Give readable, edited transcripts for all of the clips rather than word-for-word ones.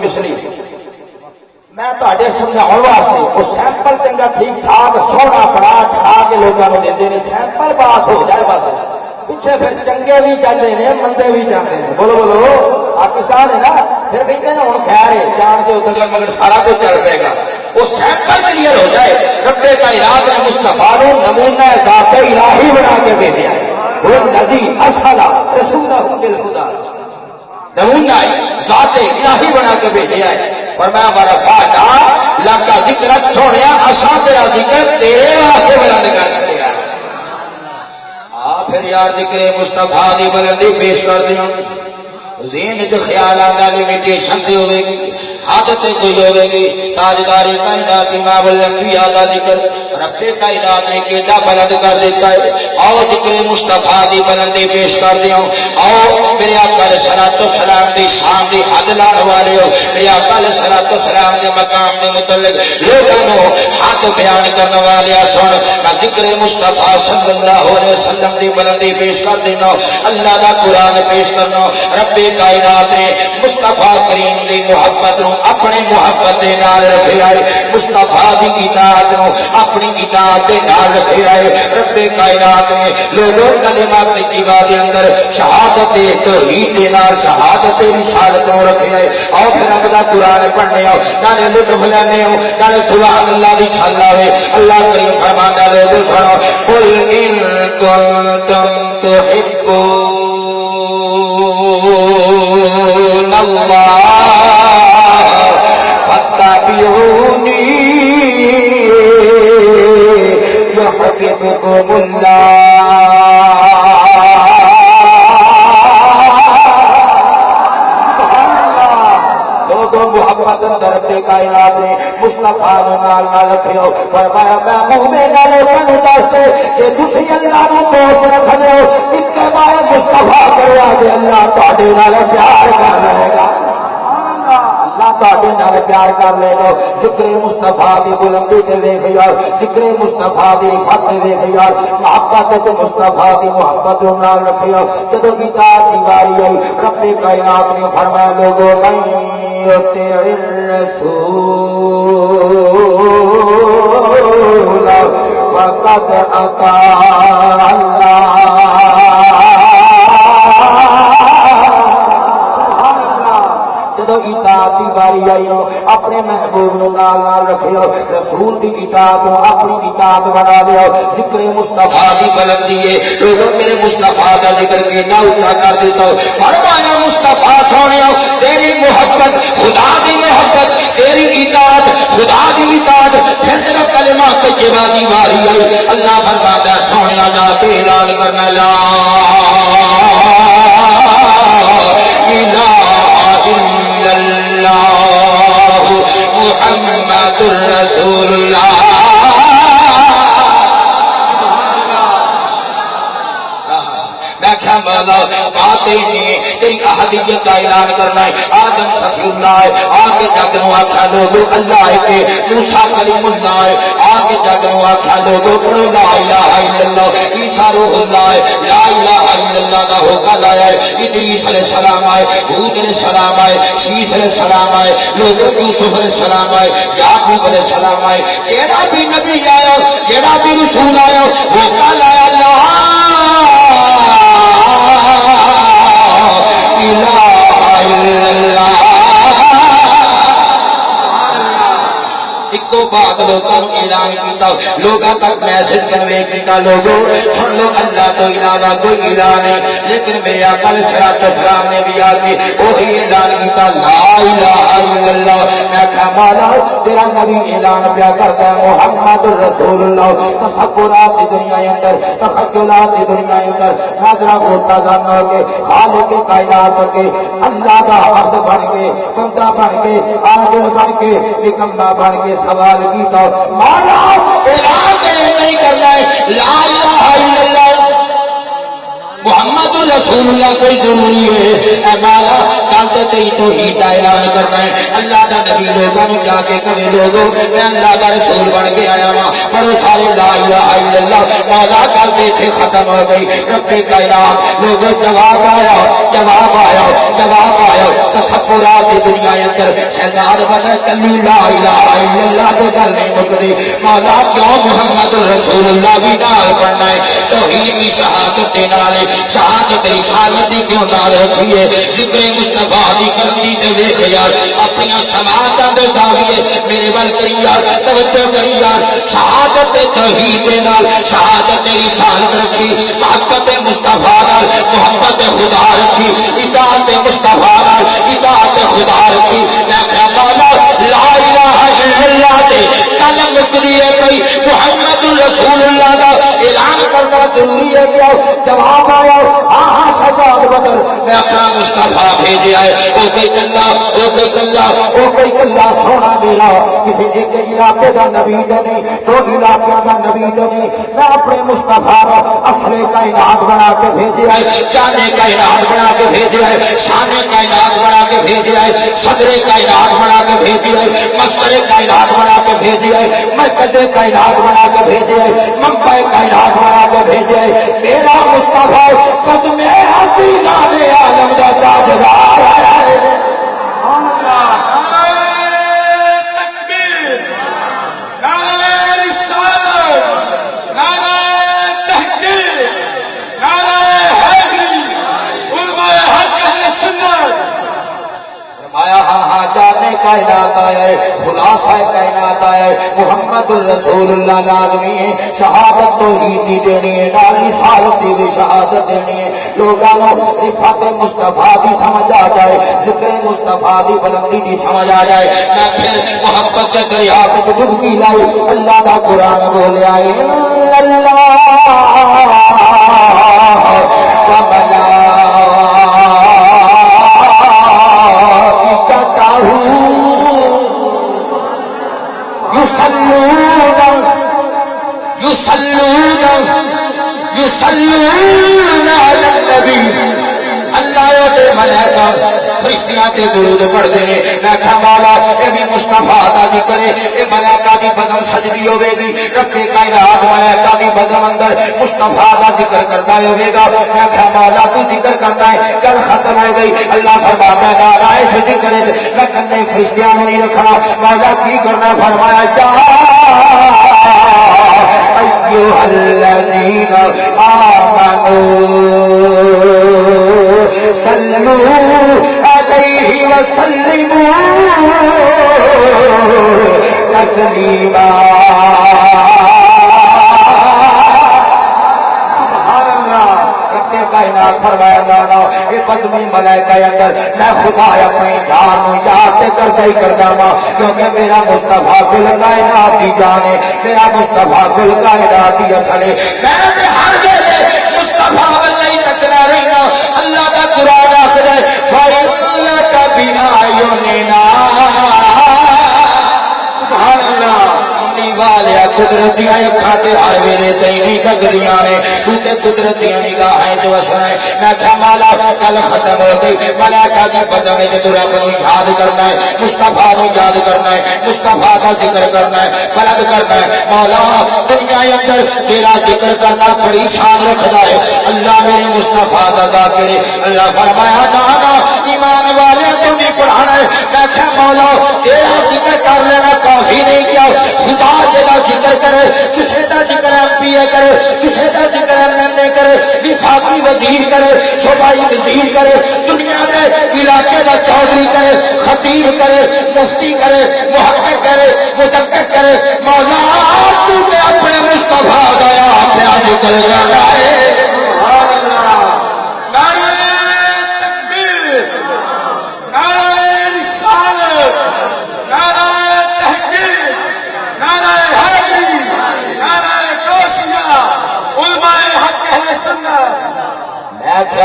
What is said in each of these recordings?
مصری میں تہاڈے سمجھاؤن واسطے وہ سیمپل چنگا ٹھیک ٹھاک سونا بنا ٹھا کے لوگوں کو دیتے ہیں سیمپل پاس ہو جائے بس پیچھے پھر چنگے بھی جاتے ہیں مندے بھی جاتے ہیں بولو بولو پاکستان ہے نا پھر کہتے ہیں ہوں خیر ہے جان کے ادھر مگر سارا کچھ چل پائے گا وہ سیمپل کلیئر ہو جائے رب کائنات نے مصطفیٰ نے نمونہ ذات الہی بنا کے بھیجا ہے وہ الذی ارسل رسولہ بالہدی نمونہ ذات الہی بنا کے بھیجا ہے فرمایا ورفعنا لک ذکرک سونیا اساں تیرا ذکر تیرے واسطے بلند کر دیا پھر یار ذکر مصطفیٰ دی بلندی پیش کر دیا ذہن جو خیالات لیمیٹیشن دی ہوئے گی حادث کوئی ہوئے گی تاجدار کائنات امام الانبیاء کا ذکر رب کائنات نے کیڑا بلند کر دیتا ہے آؤ ذکر مصطفیٰ دی بلندی پیش کر دیا آؤ میرے آقا علیہ الصلوۃ والسلام دی شان دی حد لان والے ہو میرے آقا علیہ الصلوۃ والسلام دے مقام دے متعلق لوگوں کو حق بیان کرنے والے سن میں ذکر مصطفیٰ صلی اللہ علیہ وسلم دی بلندی پیش کر دینا اللہ دا قرآن پیش کرنا رب کائنات نے مصطفیٰ کریم دی محبت نو اپنے محبت دے نال رکھے آئے مصطفیٰ دی اطاعت نو اپنی اطاعت دے نال رکھے آئے رب کائنات نے لوگوں کلمات طیبہ دے اندر شہادت توحید دے نال شہادت رسالت نو رکھے آئے اور پھر رب دا قرآن پڑھنے آؤ نالے لطف لینے ہو نالے سبحان اللہ دی چھل آئے اللہ کریم فرمانا لوگوں سنو قل ان کنتم تحبون اللہ فاتبعونی یحببکم اللہ محبت اندر رب کائنات نے مصطفیٰ نال نہ رکھو فرمایا میں مومن والے نوں دس دے کہ تسی اللہ نوں دوست رکھدے ہو اتباع مصطفیٰ کریا تے اللہ تہاڈے نال پیار کر لے گا اللہ تہاڈے نال پیار کر لے گا ذکر مصطفیٰ دی بلندی تے ویکھ یار ذکر مصطفیٰ دی رفعت تے ویکھ یار محبت تے مصطفیٰ دی محبت نال رکھو جدوں اطاعت دی واری آئی رب کائنات نے فرمایا لوگوں میں يطع الرسول فقد أطاع الله جدو اطاعت دی باری آئی ہو اپنے محبوب نو نال نال رکھو رسول دی اطاعت نو اپنی اطاعت بنا لیو ذکر مصطفیٰ دی بلندی ہے لوگوں میرے مصطفیٰ دا ذکر کینا اونچا کر دیتا ہو فرمایا مصطفیٰ سونیا تیری محبت خدا دی محبت تیری اطاعت خدا دی اطاعت پھر جب کلمہ طیبہ دی باری آئی اللہ فرماتا سونیا لا اعلان کرنا لا الہ محمد رسول اللہ مولا باتیں نہیں تیری احدیت کا اعلان کرنا ہے آدم صفی اللہ ہے آگے جگنوں آکھا لوگو اللہ ہے کہ موسیٰ کلیم اللہ ہے آگے جگنوں آکھا لوگو پڑھو لا الہ الا اللہ عیسیٰ روح اللہ ہے لا الہ الا اللہ کا ہوگا لایا ہے ادریس علیہ السلام آئے حود علیہ السلام آئے شیس علیہ السلام آئے لوگو یوسف علیہ السلام آئے یعقوب علیہ السلام آئے کیڑا بھی نبی آیا کیڑا بھی رسول آیا ہوگا لایا اللہ بات لوگوں اعلان کیتا لوگوں تک میسج کنوے کیتا لوگوں سن لو اللہ تو علاوہ کوئی الہ نہیں لیکن میرے آقا علیہ السلام نے بھی آتی وہی اعلان کیتا لا الہ الا اللہ میں کہا مولا تیرا نبی اعلان پیا کرتا ہے محمد رسول اللہ تصورات دنیا اندر تخیلات دنیا اندر ناظرہ ہوتا جانا کے خالق کائنات کے اللہ کا عبد بن کے بندہ بن کے عاجز بن کے نکما بن کے سوال کیتا مولا اعلان نہیں کرنا ہے لا الہ الا اللہ محمد رسول اللہ کوئی ضروری ہے اے مولا کل تے توحید کا اعلان کرنا ہے اللہ دا نبی نبی لوگوں نے جا کے کہے لوگوں میں اللہ کا رسول بن کے آیا ہوں پڑھو سارے لا الہ الا اللہ مولا کر دے تھے ختم ہو گئی رب کائنات لوگوں جواب آیا تصورات دنیا اندر شہزاد بدر کلی لا الہ الا اللہ تو گل نہیں مکدی مولا کیوں محمد رسول اللہ بھی نال پڑھنا ہے توحید کی شہادت دے نال شہادت رسالت دی کیوں نال رکھی ہے ذکر مصطفیٰ دی کرنی تے ویکھ یار اپنی سماعتاں دے زاویے میرے ول کری یار توجہ کری یار شہادت توحید دے نال شہادت رسالت رکھی محبت مصطفیٰ نال محبت خدا رکھی اطاعت مصطفیٰ نال اطاعت خدا رکھی میں کہ مولا لا الہ الا اللہ دے کلم مکدی ہے کوئی محمد رسول اللہ دا اعلان کرنا ضروری ہے کیا جواب آیا ہاں شہزاد بدر میں اپنا مصطفیٰ بھیجا ہے او کوئی کلا سونا میرا کسی ایک علاقے دا نبی تو نہیں دو علاقوں دا نبی تو نہیں میں اپنے مصطفیٰ اصل کائنات بنا کے بھیجا ہے جانے کائنات بنا کے بھیجا ہے شان کائنات بنا کے بھیجا ہے صدر کائنات بنا کے بھیجا ہے مصدر کائنات بنا کے بھیجا ہے مرکز کائنات بنا کے بھیجا ہے منبع کائنات بنا کے بھیجا ہے میرا مصطفیٰ قسم حسینہ دے عالم دا تاجدار ہے کائنات آیا ہے خلاصہ کائنات آیا ہے محمد الرسول اللہ لازمی ہے شہادت توحید دی دینی ہے نال رسالت دی بھی شہادت دینی ہے لوگوں رفعت مصطفیٰ بھی سمجھ آ جائے ذکر مصطفیٰ دی بلندی بھی سمجھ آ جائے میں پھر محبت کے دریا میں ڈبکی لائی اللہ دا قرآن بولیا ہے اللہ یصلون علی النبی اللہ دے ملائکہ فرشتیاں تے درود پڑھتے ہیں میں کہا مولا اے بھی مصطفیٰ دا ذکر ہے اے ملائکہ دی بزم سجدی ہوے گی رب کائنات ملائکہ دی بزم اندر مصطفیٰ دا ذکر کرتا ہوے گا میں کہا مولا تو ذکر کرتا ہے کل ختم ہو گئی اللہ فرماتا ہے نارائے سے ذکر ہے میں کنے فرشتیاں نہیں رکھنا مولا کی کرنا فرمایا جا أيها الذين آمنوا صلوا عليه وسلموا تسليما کائنات فرمایا لانا اے بزمی ملائکہ اندر میں خدا اپنی جان یاد کرتا ہی کرتا ہوں کیونکہ میرا مصطفیٰ کل کائنات کی جان ہے میرا مصطفیٰ کل کائنات کی اصل ہے میں ہر ویلے مصطفیٰ واللہ تکنا رہنا اللہ کا قرآن آخر ہے فَإِنَّكَ بِآيُنِنَا سبحان اللہ والے قدرتیاں کھاتے ہر ویلے تیری جگدیاں نے تے قدرتیاں نگاہیں جو اثر ہے میں کہا مولا کل ختم ہو گئی ملائکہ کی قدم ہے تو رب کو یاد کرنا ہے مصطفیٰ کو یاد کرنا ہے مصطفیٰ کا ذکر کرنا ہے بلند کرنا ہے مولا دنیا اندر تیرا ذکر کرنا بڑی شان رکھتا ہے اللہ میرے مصطفیٰ کا ذکر ہے اللہ فرمایا نا ایمان والے تو نہیں پڑھانا ہے میں کہا مولا تیرا ذکر کر لینا کافی نہیں کیا خدا جدا ذکر کرے کسی کا ذکر ایم پی اے کرے کسی کا ذکر ایم این اے کرے وفاقی وزیر کرے صوبائی وزیر کرے دنیا میں علاقے کا چودھری کرے خطیب کرے مفتی کرے محقق کرے مدقق کرے مولا تو نے اپنے مصطفیٰ دایا اپنے ذکر کرنا ہے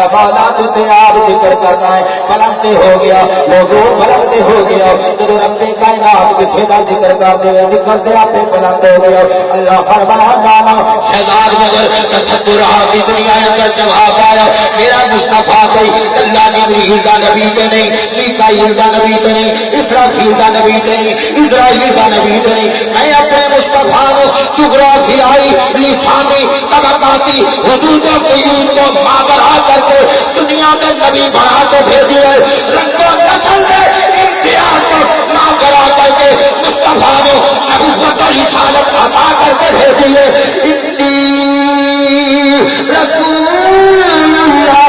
مولا تو آپ ذکر کرنا ہے بلند ہو گیا لوگوں بلند ہو گیا جب رب کائنات رات کسی کا ذکر کرتے ہوئے ذکر دے آپ بلند ہو گیا اللہ فرمایا نانا شہزاد مگر تصور کی دنیا اندر جواب آیا میرا مصطفیٰ کوئی اللہ جبریل کا نبی تو نہیں میکائیل کا نبی تو نہیں اسرافیل کا نبی تو نہیں اسرائیل کا نبی تو نہیں میں اپنے مصطفیٰ کو جغرافیائی لسانی طبقاتی حدود و قیود کو ماورا کر کے دنیا میں نبی بنا کے بھیجی ہے رنگ و نسل میں امتیاز کو ماورا کر کے مصطفیٰ کو نبوت و رسالت عطا کر کے بھیجی ہے انی رسول اللہ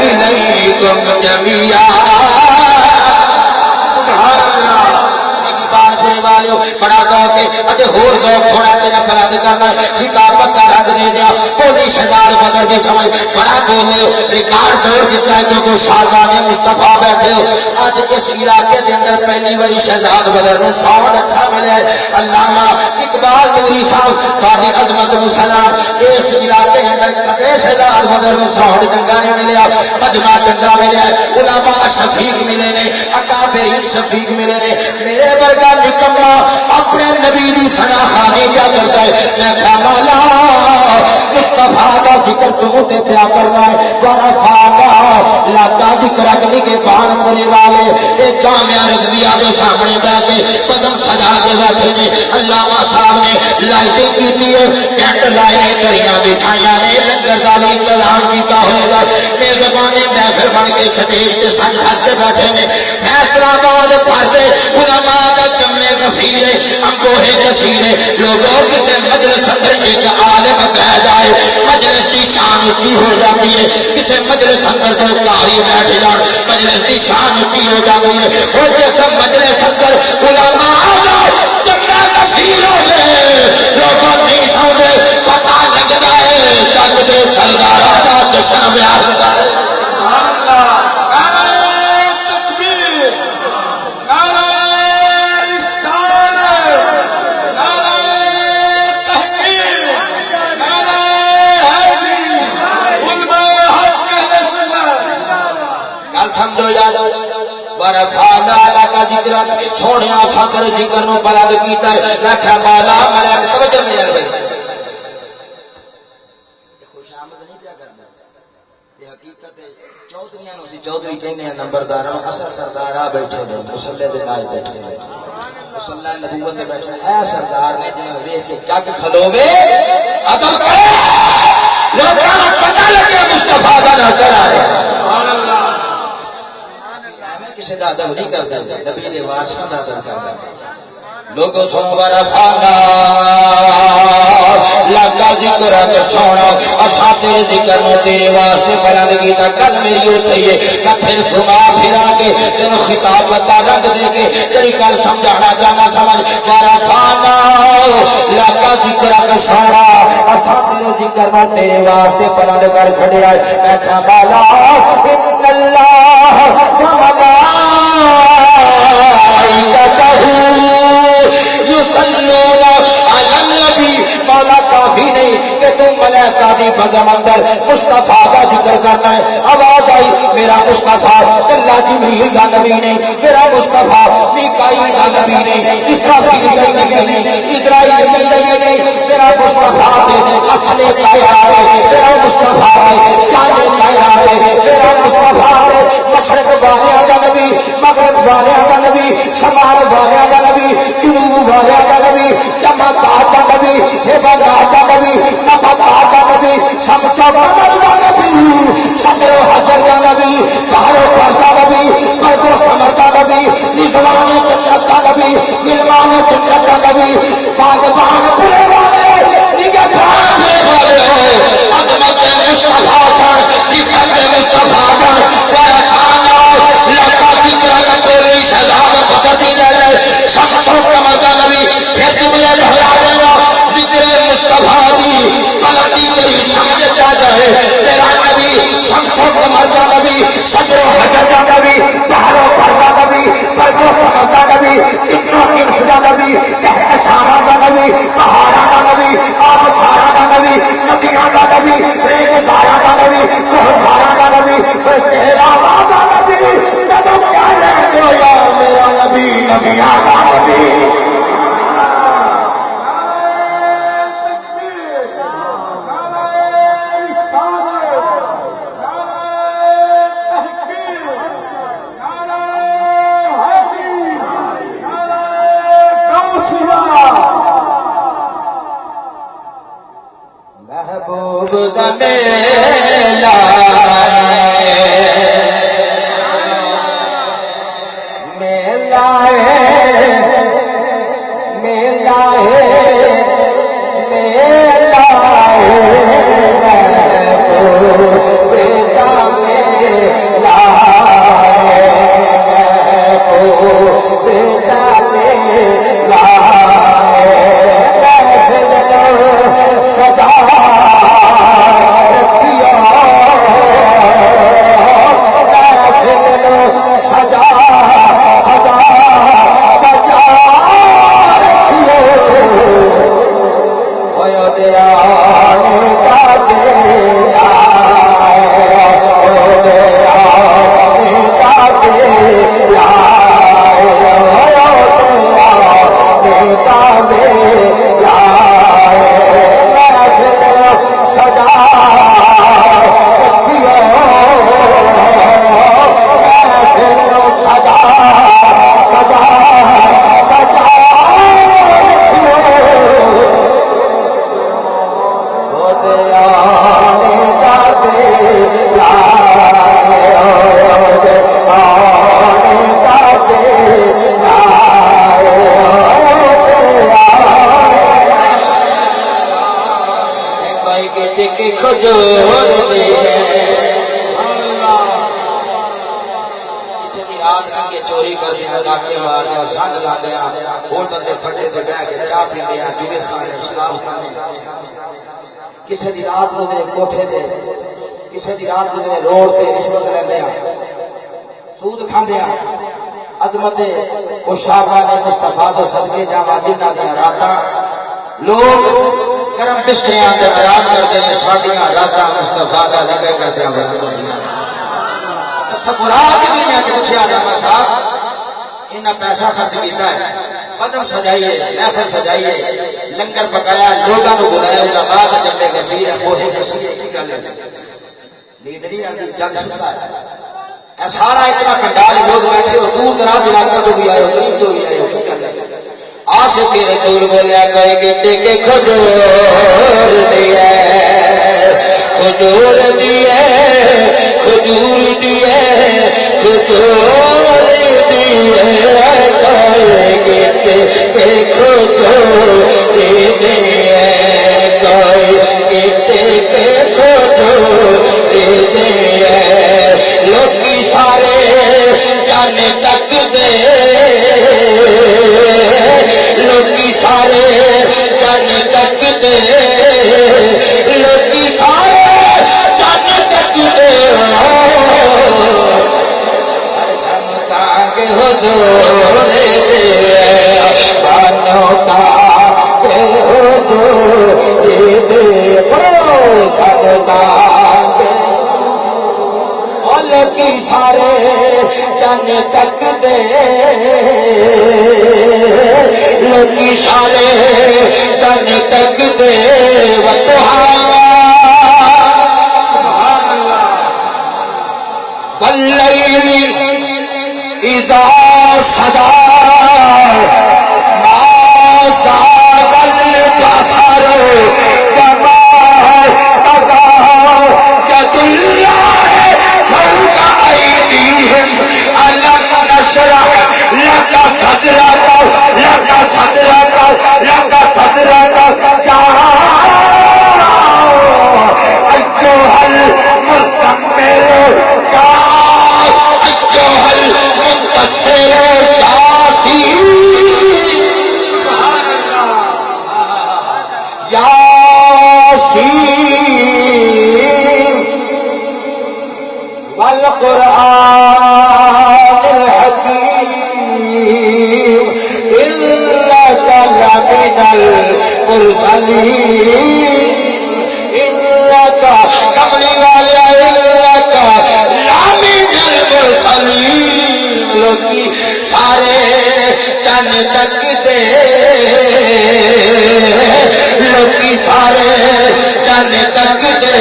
الیکم جمیعا بڑا ذوق ہے اتے ہور ذوق تھوڑا تیرا بلند کرنا ہے خطابت کا رد دے دیا بولی شہزاد بدر دی سمجھ بڑا بولے ریکارڈ توڑ دیتا ہے کیونکہ شاہزادے مصطفیٰ بیٹھے ہو آج اس علاقے کے اندر پہلی باری شہزاد بدر نے ساؤنڈ اچھا ملے ہے علامہ اقبال نوری صاحب باری عظمت مسلام اس علاقے کے اندر کتے شہزاد بدر نے ساؤنڈ چنگا نہیں ملیا مجمع چنگا ملیا علماء شفیق ملے نے اکابرین شفیق ملے نے میرے برگا نکما اپنے نبی دی ثنا خانی کیا کرتا ہے میں کمالا مصطفیٰ کا ذکر تمہیں تے پیا کرنا ہے ورفانا لاتا ذکر اگلی کے بان پڑے والے ایک جامعہ رضویہ کے سامنے بیٹھے قدم سجا کے بیٹھے نے علامہ صاحب نے لائٹیں کی دیئے کینڈ لائنیں کریاں بچھائیاں نے لنگر کا بھی انتظام کیتا ہوئے گا میزبانے محفل بن کے سٹیج کے سن ہج کے بیٹھے نے فیصلہ باد پڑھتے علماء کا جمع کثیر انگوہ کثیر لوگوں کسے مجلس اندر ایک عالم بہ جائے مجلس کی شان اچھی ہو جاتی ہے کسے مجلس اندر تو قاری بیٹھ جان مجلس کی شان اچھی ہو جاتی ہے اور جیسے مجلس اندر علماء آ جائے جمع کثیر ہو جائے لوگوں نہیں سمجھے پتہ لگتا ہے جگ دے سردارہ دا جشن بیار ہوتا ہے سمجھو یاد ورفانا کا ذکر سوڑیا ساکر ذکر نو بلد کیتا ہے لکھا بالا ملک توجہ میں جل گئی خوش آمد نہیں پیا کرنا یہ حقیقت چودھریاں نو سی چودھری کہنے ہیں نمبرداراں اصل سردارہ بیٹھے دے مسلح دے نائے بیٹھے دے مسلح نبوت دے بیٹھے اے سردار نے جنہیں ریخ کے جگ کھلوے عدم کرے لوگاں پتہ لگے مصطفیٰ کا نظر آئے کسی دا ادب نہیں کرتا نبی دے وارثاں دا ادب کرتا لوگوں سنو ورفانا لگا ذکر کے سونا اساں تیرے ذکر نو تیرے واسطے بلند کیتا کل میری ہوتی ہے میں پھر گھما پھرا کے تینوں خطاب بتا رنگ دے کے تیری گل سمجھانا جانا سمجھ ورفانا لگا ذکر کے سونا اساں تیرے ذکر نو تیرے واسطے بلند کر چھڑیا میں کہا بالا ان اللہ مولا کافی نہیں کہ تم ملائکہ دی بزم اندر مصطفیٰ کا ذکر کرنا ہے آواز آئی میرا مصطفیٰ اللہ جبریل کا نبی نہیں میرا مصطفیٰ میکائیل کا نبی نہیں اسرافیل کا نبی نہیں اسرائیل کا نبی نہیں میرا مصطفیٰ اصل تیار ہے میرا مصطفیٰ چاند تیار ہے میرا مصطفیٰ مشرق والے کا نبی مغرب والے کا نبی شمال والے کا نبی جنوب والے کا نبی چمکدار کا نبی ہیبتدار کا نبی نباتات کا نبی شمس و قمر کا نبی شجر و حجر کا نبی بحر و بحر کا نبی برد و ثمر کا نبی رضوان جنت کا نبی علمان جنت کا نبی باغبان پورے والے نگہبان پورے والے عظمت مصطفیٰ سن عزت مصطفیٰ سن ورسانا لگا ذکر کا کوئی سزا پکڑی جائے شمس و قمر کا نبی پھر جملے لہرا دینا ذکر مصطفیٰ دی غلطی تیری سمجھ جا جائے تیرا نبی شمس و قمر کا نبی شجر و حجر کا نبی بحر و بحر کا نبی برد و ثمر کا نبی جتنا انس کا نبی کہکشاں کا نبی پہاڑاں کا نبی آبشاراں کا نبی ندیاں کا نبی ریگزاراں کا نبی کوہساراں کا نبی صحراواں کا نبی کدو کیا رہ گیا دا میلا میلا میلا میلا چوری کر دیا ڈاکے مار دیا سنگ لا دیا ہوٹل دے پھٹے تے بیٹھ کے چاہ پی دیا جوے سارے شراب کھانے کسے دی رات گزرے کوٹھے تے کسے دی رات گزرے روڈ تے رشوت لیندے سود کھاندے عظمت او شاہبان مصطفیٰ دے صدقے جاواں جنہاں دی راتاں لوگ گرم بستریاں تے آرام کردے نے ساڈیاں راتاں مصطفیٰ دا ذکر کردے ہیں تصورات کی دنیا کے پوچھے آدم صاحب انہاں پیسہ خرچ کیتا ہے قدم سجائیے محفل سجائیے لنگر پکایا لوگاں نو بلایا علماء دا جنبے غفیر ہے وہ کسی کی گل ہے نیند نہیں آتی جگ ستا ہے اے سارا اتنا پنڈال لوگ بیٹھے ہو دور دراز علاقہ تو بھی آئے ہو قریب تو بھی آئے ہو کی گل ہے عاشق رسول بولیا کوئی گٹے کے کھجور دیا کھجور دیا کھجور دیا کھجور دیا کوئی گٹے کے کھجور دیا کوئی گٹے کے کھجور دیا لوکی سارے جان تک دے لوکی سارے جان تک دے لوکی سارے جان تک دے سانو تاک حضور دے سانو تاک حضور دے سانو تاک لوکی سارے جان تک دے لوکی سارے جان تک دے واللیل اذا سجا ما زاغ البصر وما طغى يد الله فوق أيديهم ألم نشرح لك صدرك لك صدرك لك صدرك يا أيها المزمل يا أيها المنتصر ياسين ياسين والقرآن الحكيم إنك لمن المرسلين إنك كملي والي إنك لمن المرسلين لوکی سارے چن تک دے لوکی سارے چن تک دے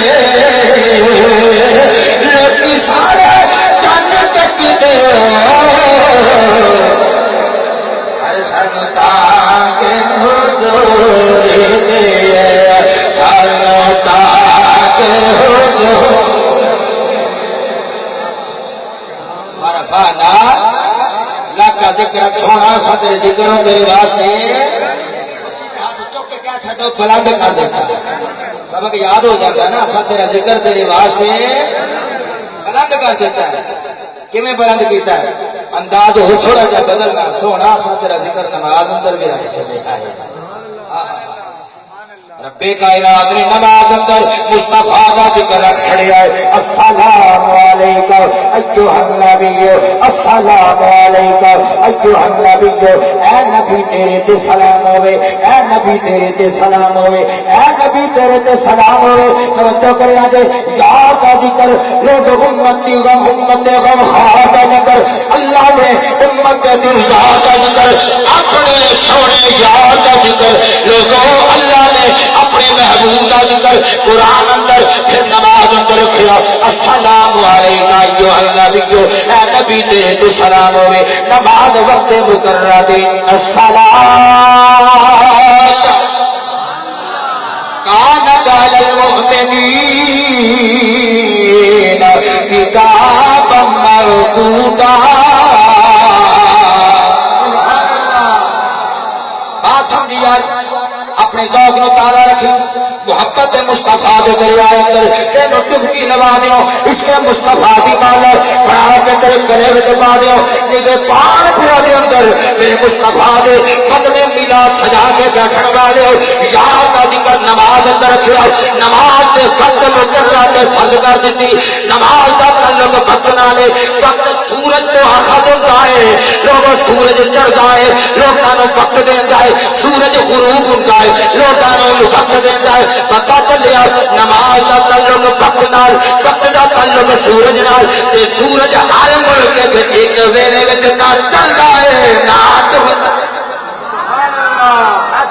لوکی سارے چن تک دے ہر سن تاک حضور دے سانو تاک ورفعنا لک ذکرک سونا صدر ذکر تیرے واسطے چک کے کیا چھٹو بلند کر دیتا سبق یاد ہو جاتا ہے نا صدر ذکر تیرے واسطے بلند کر دیتا ہے کیویں بلند کیتا ہے انداز ہو چھوڑا جا بدلنا سونا صدر ذکر نماز اندر بھی رکھ چلے آئے رب کائنات نے نماز اندر مصطفیٰ کا ذکر رکھ چھڑے آئے السلام علیکم ایھا النبی السلام علیکم ایھا النبی اے نبی تیرے تے سلام ہوئے اے نبی تیرے تے سلام ہوئے اے نبی تیرے تے سلام ہوئے توجہ کرے آجے یار کا ذکر لوگ امتی غم خواہ کا ذکر اللہ نے امت دل یار کا ذکر اپنے سونے یار کا ذکر لوگوں اللہ نے اپنے محبوب کا ذکر قرآن اندر پھر نماز اندر رکھیا السلام علیکم ایھا النبی اے نبی تیرے تے سلام ہوئے نماز وقت مقررہ دے السلام کانت علی المؤمنین کتابا موقوتا بات سمجھی یار اپنے ذوق نو تازہ رکھیں محبت مصطفیٰ دے دریا اندر تینو ڈبکی لوا دیو اس کے مصطفیٰ دی مالا بڑھا کے تیرے گلے وچ پا دیو میرے پان پھرا دے اندر میرے مصطفیٰ دے قدم میلاد سجا کے بیٹھن والے یار کا ذکر نماز اندر رکھیا نماز دے وقت مقررہ تے فرض کر دتی نماز دا تعلق وقت نال وقت سورج تو آغاز ہوندا ہے لوگوں سورج چڑھدا ہے لوکاں نو وقت دیندا ہے سورج غروب ہوندا ہے لوکاں نو وقت دیندا ہے پتہ چلیا نماز دا تعلق وقت نال وقت دا تعلق سورج نال تے سورج ہر ملک تے ایک ویلے وچ نہ چڑھدا ہے نہ ڈبدا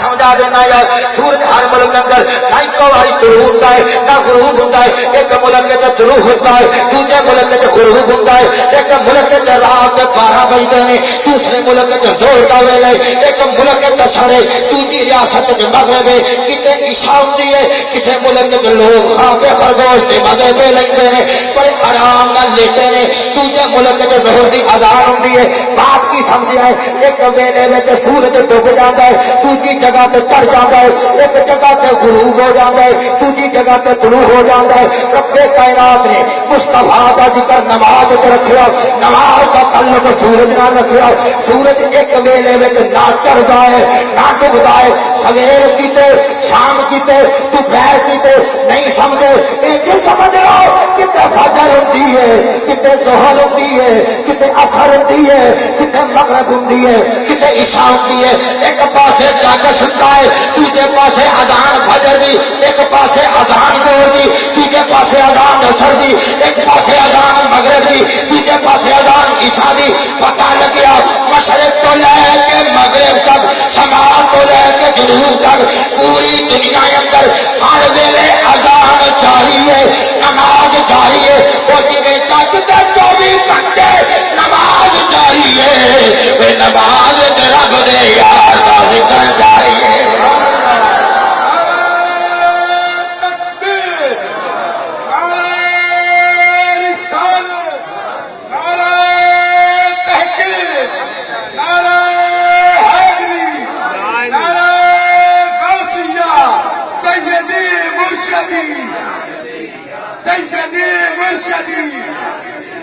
سمجھا دینا یار سورج ہر ملک اندر نہ ایک باری طلوع ہوتا ہے نہ غروب ہوتا ہے ایک ملک کے طلوع ہوتا ہے دوسرے ملک کے غروب ہوتا ہے ایک ملک کے رات 12 بجے نے دوسرے ملک کے زور کا ویلے ایک ملک کے سارے دوسری ریاست کے مغرب ہے کتے عشاء ہوتی ہے کسی ملک کے لوگ خاکے خرگوش کے مزے پہ لگتے ہیں بڑے آرام نہ لیتے ہیں دوسرے ملک کے ظہر کی اذان ہوتی ہے بات کی سمجھ آئے ایک ویلے میں سورج ڈوب جاتا ہے دوسری جگہ تے چڑھ جاتا ہے ایک جگہ تے غروب ہو جاتا ہے دوسری جگہ تے طلوع ہو جاتا ہے رب کائنات نے مصطفیٰ کا ذکر نماز تے رکھیا نماز کا تعلق سورج نال رکھیا سورج ایک ویلے وچ نہ چڑھدا ہے نہ ڈوبدا ہے سویر کیتے شام کیتے دوپہر کیتے نہیں سمجھے یہ سمجھ لو کتے فجر ہوتی ہے کتے ظہر ہوتی ہے کتے عصر ہوتی ہے کتے مغرب ہوتی ہے کتے عشاء ہوتی ہے ایک پاسے جگ سنتا ہے دوسرے پاسے اذان فجر دی ایک پاسے اذان ظہر دی دوسرے پاسے اذان عصر دی ایک پاسے اذان مغرب دی دوسرے پاسے اذان عشاء دی پتہ لگیا مشرق تو لے کے مغرب تک شمال تو لے کے جنوب تک پوری دنیا اندر ہر ویلے اذان جاری ہے نماز جاری ہے وہ جویں جگ تے 24 گھنٹے نماز جاری ہے وہ نماز تے رب دے یار دا ذکر جاری ہے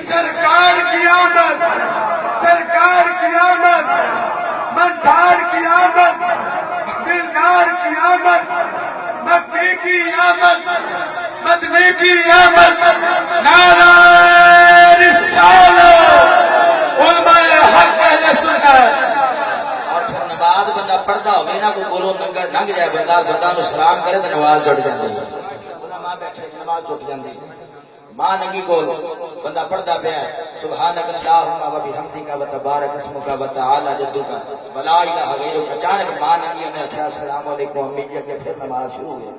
سرکار کی آمد سرکار کی آمد مدار کی آمد دلدار کی آمد مکی کی آمد مدنی کی آمد نعرہ رسالت علماء حق اہل سنت نماز بندہ پڑھتا ہوئے نا کوئی بولو ننگ جائے بندہ نو سلام کرے تو نماز ٹوٹ جاتی ہے ماں بیٹھے نماز ٹوٹ جاتی ہے ماں ننگی کول بندہ پڑھتا پیا سبحانک اللہم و بحمدک و تبارک اسمک و تعالی جدک ولا الہ غیرک اچانک ماں ننگی نے کہا السلام علیکم امی جی کے پھر نماز شروع ہوئی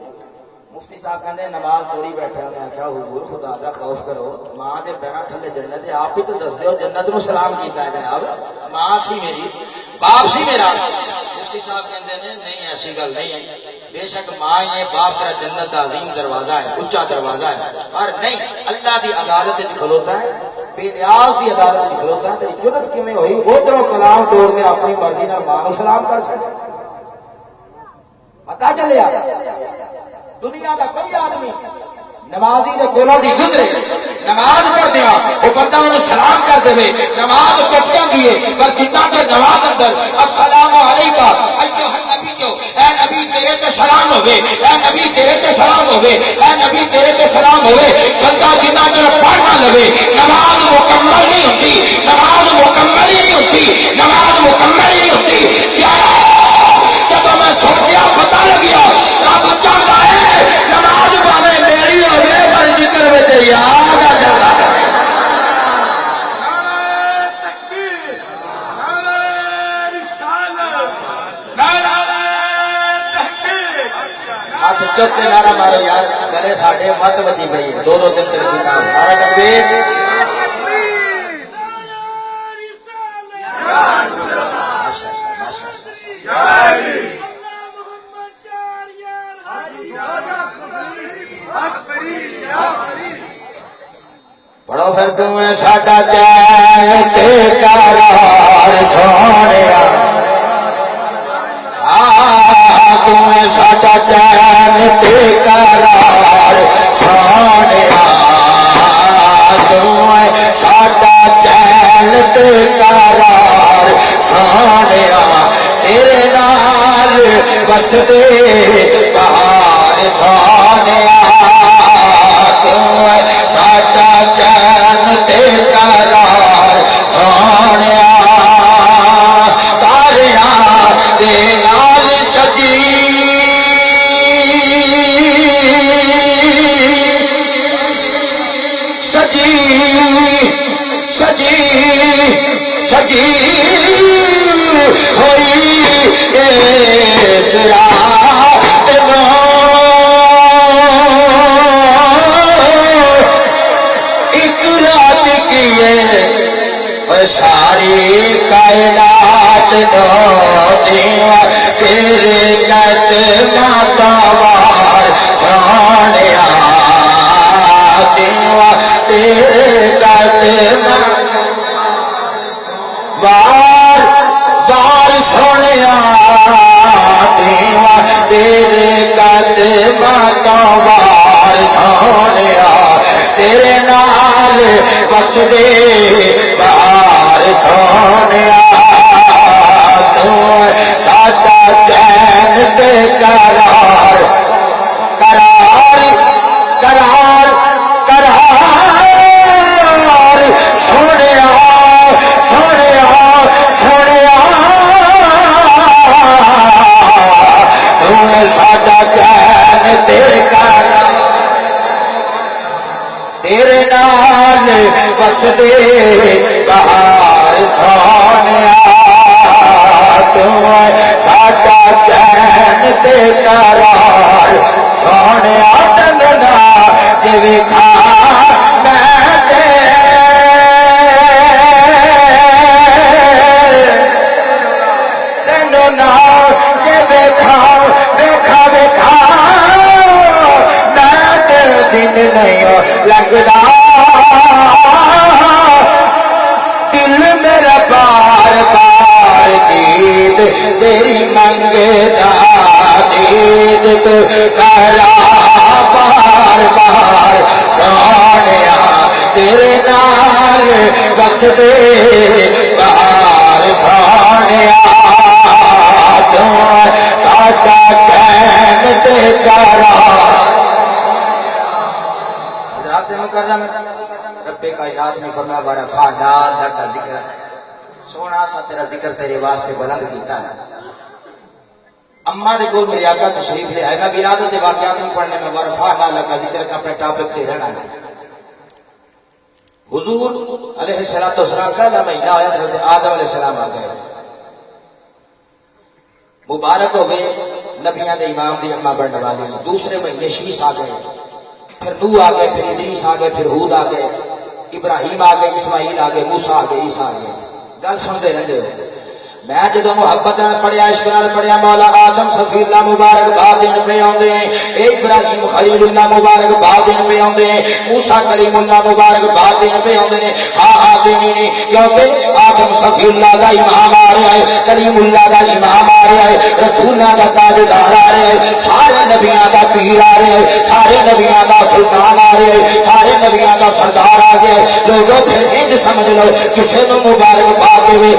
مفتی صاحب کہندے نماز توڑی بیٹھے نے کہا حضور خدا کا خوف کرو ماں دے پیراں تھلے جنت ہے آپ بھی تو دس دیو جنت نو سلام کیتا ہے جناب ماں سی میری باپ سی میرا مفتی صاحب کہندے نے نہیں ایسی گل نہیں ہے بے شک ماں یہ باپ تیرا جنت دا عظیم دروازہ ہے، اونچا دروازہ ہے، اور نہیں اللہ دی عدالت وچ کھلوتا ہے، بے نیاز دی عدالت وچ کھلوتا ہے، تیری جرت کیویں ہوئی ادھروں کلام توڑ کے اپنی مرضی نال ماں نوں سلام کر چھڑیا؟ پتہ چلیا دنیا دا کوئی آدمی نمازی دے کولوں دی گزرے نماز پڑھ دیا وہ بندہ انہوں سلام کر دے نماز کٹ جاندی ہے، پر جتنا کہ نماز اندر السلام علیکہ ایھا النبی جو اے نبی تیرے تے سلام ہوے، اے نبی تیرے تے سلام ہوے، اے نبی تیرے تے سلام ہوے، بندہ جتنا کہ پڑھ نہ لوے نماز مکمل نہیں ہوتی، نماز مکمل ہی نہیں ہوتی، نماز مکمل ہی نہیں ہوتی۔ کیا جب میں سوچیا پتہ لگیا رب چاہتا ہے نماز پاوے میری ہوے پر ذکر وچ یاد آ جاتا ہے۔ ہاتھ چک کے نعرہ مارو یار، گلے ساڈے مت وجی پئی ہے، دو دو تین تین کتاب نعرہ تکبیر۔ پڑھو پھر تمہیں ساڈا چین تے قرار سونیا، تمہیں ساڈا چین تے قرار سونیا، تمہیں ساڈا چین تے قرار سونیا، تیرے نال بسدے بہار سونیا، تمہیں ساڈا چین تے قرار سونیا، تاریاں دے نال سجی سجی سجی سجی ہوئی اس رات نو، ایک رات کیے ساری کائنات نو، دیوا تیرے قدماں دا وار سونیا، دیوا تیرے قدماں وار وار سونیا، دیوا تیرے قدماں دا وار سونیا، تیرے نال بسدے بہار سونیا، تو ساڈا چین تے قرار قرار قرار قرار سونیا سونیا سونیا، تو ساڈا چین تے قرار تیرے نال بسدے بہار سونیا، توں ساڈا چین تے قرار سونیا، ٹنگنا جے ویکھا میں ٹنگنا جے ویکھا ویکھا ویکھا میں تے دن نہیں لگدا، دل میرا بار بار دید تیری منگدا، دید تو کرا بار بار سونیا، تیرے نال بسدے بہار سونیا، تو ساڈا چین تے قرار۔ رب کائنات نے فرمایا ورفعنا لک ذکر، سونا سا تیرا ذکر تیرے واسطے بلند کیتا ہے۔ اما دے کول میرے آقا تشریف لے آئے، میں ولادت کے واقعات نہیں پڑھنے میں ورفعنا لک ذکر کا اپنے ٹاپک تے رہنا ہے۔ حضور علیہ السلام پہلا مہینہ آیا، حضرت آدم علیہ السلام آ گئے، مبارک ہوئے نبیاں دے امام دی اما بننے والی۔ دوسرے مہینے شیش آ گئے، پھر نوح آ گئے، پھر ادریس آ گئے، پھر ہود آ گئے، ابراہیم آ گئے، اسماعیل آ گئے، موسیٰ آ گئے، عیسیٰ آ گئے۔ گل سنتے رہتے ہو میں جدو محبت نال پڑھیا عشق نال پڑھیا مولا آدم صفی اللہ مبارک بعد دن پہ آندے نے اے ابراہیم خلیل اللہ مبارک بعد دن پہ آندے نے موسیٰ کلیم اللہ مبارک بعد دن پہ آندے نے ہاں دینی نے کیونکہ آدم صفی اللہ دا امام آ رہا ہے کلیم اللہ دا امام آ رہا ہے رسولہ دا تاجدار آ رہا ہے سارے نبیاں دا پیر آ رہا ہے سارے نبیاں دا سلطان آ رہا ہے سارے نبیاں دا سردار آ گیا ہے لوگوں پھر انج سمجھ لو کسے نو مبارک باد دے